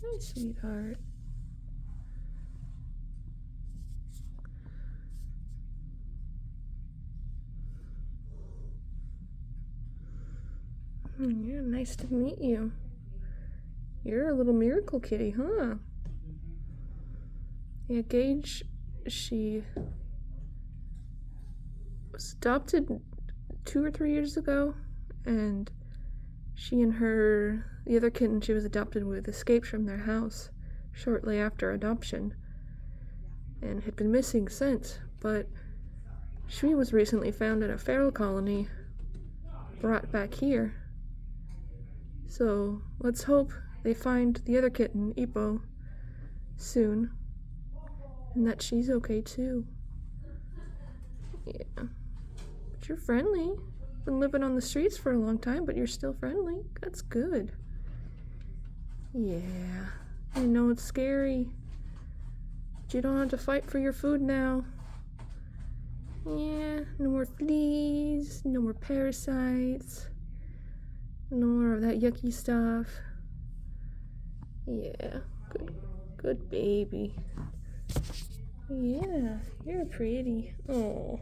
Hi, sweetheart. Yeah, nice to meet you. You're a little miracle kitty, huh? Yeah, Gage, she was adopted 2 or 3 years ago, and she and the other kitten she was adopted with escaped from their house shortly after adoption and had been missing since, but she was recently found in a feral colony, brought back here. So let's hope they find the other kitten, Ipo, soon, and that she's okay too. Yeah, but you're friendly. Been living on the streets for a long time, but you're still friendly. That's good. Yeah, I know it's scary, but you don't have to fight for your food now. Yeah, no more fleas, no more parasites, no more of that yucky stuff. Yeah, good baby. Yeah, you're pretty. Oh.